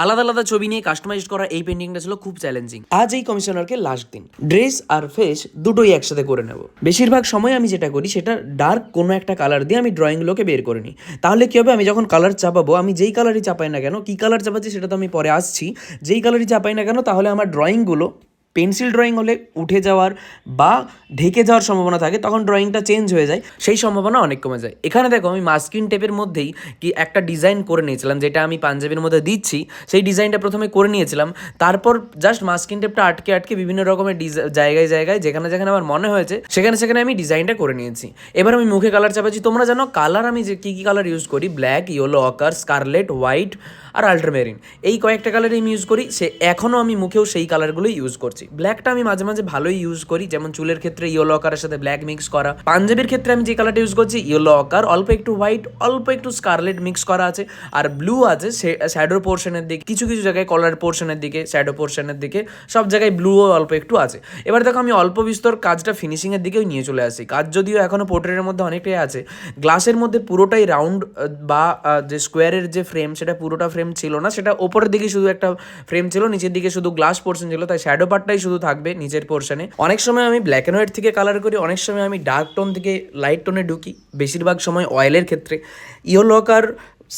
আলাদা আলাদা ছবি নিয়ে কাস্টমাইজ করা এই পেন্টিংটা ছিল খুব চ্যালেঞ্জিং। আজ এই কমিশনারকে লাস্ট দিন, ড্রেস আর ফেস দুটোই একসাথে করে নেব। বেশিরভাগ সময় আমি যেটা করি সেটা ডার্ক কোনো একটা কালার দিয়ে আমি ড্রয়িংগুলোকে বের করে নিই। তাহলে কী হবে, আমি যখন কালার চাপাবো, আমি যেই কালারই চাপাই না কেন, কী কালার চাপাচ্ছি সেটা তো আমি পরে আসছি, যেই কালারই চাপাই না কেন, তাহলে আমার ড্রয়িংগুলো পেন্সিল ড্রয়িং হলে উঠে যাওয়ার বা ঢেকে যাওয়ার সম্ভাবনা থাকে, তখন ড্রয়িংটা চেঞ্জ হয়ে যায়, সেই সম্ভাবনা অনেক কমে যায়। এখানে দেখো আমি মাস্কিন টেপের মধ্যেই কি একটা ডিজাইন করে নিয়েছিলাম, যেটা আমি পাঞ্জাবির মধ্যে দিচ্ছি, সেই ডিজাইনটা প্রথমে করে নিয়েছিলাম। তারপর জাস্ট মাস্কিন টেপটা আটকে আটকে বিভিন্ন রকমের জায়গায় জায়গায় যেখানে যেখানে আমার মনে হয়েছে সেখানে সেখানে আমি ডিজাইনটা করে নিয়েছি। এবার আমি মুখে কালার চাপাচ্ছি। তোমরা জানো কালার আমি যে কী কী কালার ইউজ করি, ব্ল্যাক, ইয়েলো, অকার, স্কারলেট, হোয়াইট আর আল্ট্রামেরিন, এই কয়েকটা কালারই আমি ইউজ করি। এখনও আমি মুখেও সেই কালারগুলোই ইউজ করছি। ব্ল্যাকটা আমি মাঝে মাঝে ভালোই ইউজ করি, যেমন চুলের ক্ষেত্রে ইয়েলো অকারের সাথে ব্ল্যাক মিক্স করা। পাঞ্জাবির ক্ষেত্রে আমি যে কালারটা ইউজ করছি ইয়েলো অকার, অল্প একটু হোয়াইট, অল্প একটু স্কারলেট মিক্স করা আছে, আর ব্লু আছে শ্যাডো পোর্শনের দিকে, কিছু কিছু জায়গায় কলার পোর্শনের দিকে, শ্যাডো পোর্শনের দিকে, সব জায়গায় ব্লুও অল্প একটু আছে। এবার দেখো আমি অল্প বিস্তর কাজটা ফিনিশিংয়ের দিকেও নিয়ে চলে আসি। কাজ যদিও এখনও পোর্ট্রেটের মধ্যে অনেকটাই আছে, গ্লাসের মধ্যে পুরোটাই রাউন্ড বা যে স্কোয়ারের যে ফ্রেম সেটা পুরোটা ফ্রেম ছিল না, সেটা ওপরের দিকে শুধু একটা ফ্রেম ছিল, নিচের দিকে শুধু গ্লাস পোর্শন ছিল, তাই শ্যাডো পার্টটাই শুধু থাকবে নিচের পোর্শনে। অনেক সময় আমি ব্ল্যাক অ্যান্ড হোয়াইট থেকে কালার করি, অনেক সময় আমি ডার্ক টোন থেকে লাইট টোনে ঢুকি। বেশিরভাগ সময় অয়েলের ক্ষেত্রে ইয়েলো অকার,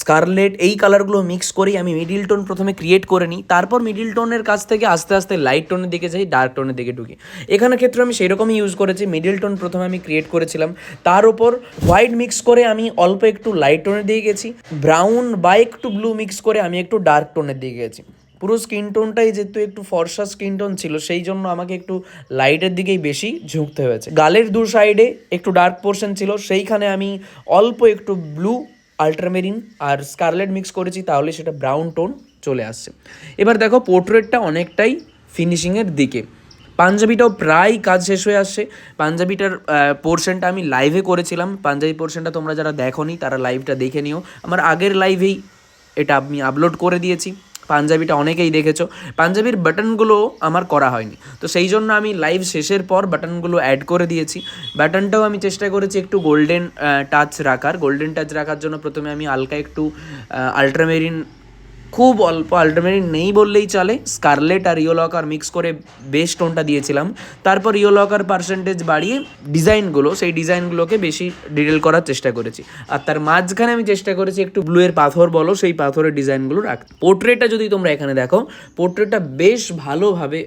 স্কারলেট এই কালারগুলো মিক্স করি আমি মিডিল টোন প্রথমে ক্রিয়েট করে নিই, তারপর মিডিল টোনের কাছ থেকে আস্তে আস্তে লাইট টোনের দিকে যাই, ডার্ক টোনের দিকে ঢুকি। এখানে ক্ষেত্রে আমি সেই রকমই ইউজ করেছি। মিডিল টোন প্রথমে আমি ক্রিয়েট করেছিলাম, তার উপর হোয়াইট মিক্স করে আমি অল্প একটু লাইট টোনের দিকে গেছি, ব্রাউন বা একটু ব্লু মিক্স করে আমি একটু ডার্ক টোনের দিকে গেছি। পুরো স্কিন টোনটাই যেহেতু একটু ফর্সা স্কিন টোন ছিল, সেই জন্য আমাকে একটু লাইটের দিকেই বেশি ঝুঁকতে হয়েছে। গালের দু সাইডে একটু ডার্ক পোর্শন ছিল, সেইখানে আমি অল্প একটু ব্লু, আল্ট্রামেরিন আর স্কারলেট মিক্স করেছি, তাহলে সেটা ব্রাউন টোন চলে আসছে। এবার দেখো পোর্ট্রেটটা অনেকটাই ফিনিশিংয়ের দিকে। পাঞ্জাবিটাও প্রায় কাজ শেষ হয়ে আসছে। পাঞ্জাবিটার পোর্শনটা আমি লাইভে করেছিলাম, পাঞ্জাবি পোর্শনটা তোমরা যারা দেখোনি তারা লাইভটা দেখে নিও। আমার আগের লাইভেই এটা আমি আপলোড করে দিয়েছি। পাঞ্জাবিটা অনেকেই দেখেছো। পাঞ্জাবির বাটনগুলো আমার করা হয়নি, তো সেই জন্য আমি লাইভ শেষের পর বাটনগুলো অ্যাড করে দিয়েছি। বাটনটাও আমি চেষ্টা করেছি একটু গোল্ডেন টাচ রাখার। গোল্ডেন টাচ রাখার জন্য প্রথমে আমি হালকা একটু আল্ট্রামেরিন, খুব অল্প আল্ট্রামেরিন নেই বললেই চলে, স্কারলেট আর ইয়েলো অকার মিক্স করে বেস টোনটা দিয়েছিলাম। তারপর ইয়েলো অকার পার্সেন্টেজ বাড়িয়ে সেই ডিজাইনগুলোকে বেশি ডিটেল করার চেষ্টা করেছি। আর তার মাঝখানে আমি চেষ্টা করেছি একটু ব্লুয়ের পাথর বলো, সেই পাথরের ডিজাইনগুলো রাখতে। পোর্ট্রেটটা যদি তোমরা এখানে দেখো, পোর্ট্রেটটা বেশ ভালোভাবে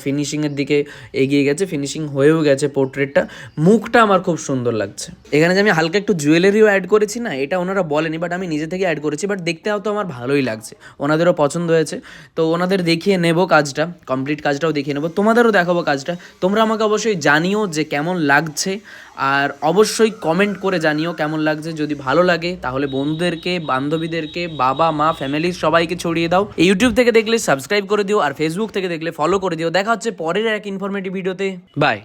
ফিনিশিংয়ের দিকে এগিয়ে গেছে, ফিনিশিং হয়েও গেছে পোর্ট্রেটটা। মুখটা আমার খুব সুন্দর লাগছে। এখানে যে আমি হালকা একটু জুয়েলারিও অ্যাড করেছি না, এটা ওনারা বলেনি, বাট আমি নিজে থেকে অ্যাড করেছি, বাট দেখতেও তো আমার ভালোই লাগছে, ওনাদেরও পছন্দ হয়েছে। তো ওনাদের দেখিয়ে নেব কাজটা, কমপ্লিট কাজটাও দেখিয়ে নেব, তোমাদেরও দেখাবো কাজটা। তোমরা আমাকে অবশ্যই জানিও যে কেমন লাগছে, আর অবশ্যই কমেন্ট করে জানিও কেমন লাগছে। যদি ভালো লাগে তাহলে বন্ধুদেরকে, বান্ধবীদেরকে, বাবা মা, ফ্যামিলির সবাইকে ছড়িয়ে দাও। ইউটিউব থেকে দেখলে সাবস্ক্রাইব করে দিও, আর ফেসবুক থেকে দেখলে ফলো করে দিও। দেখা হচ্ছে পরের এক ইনফরমেটিভ ভিডিওতে। বাই।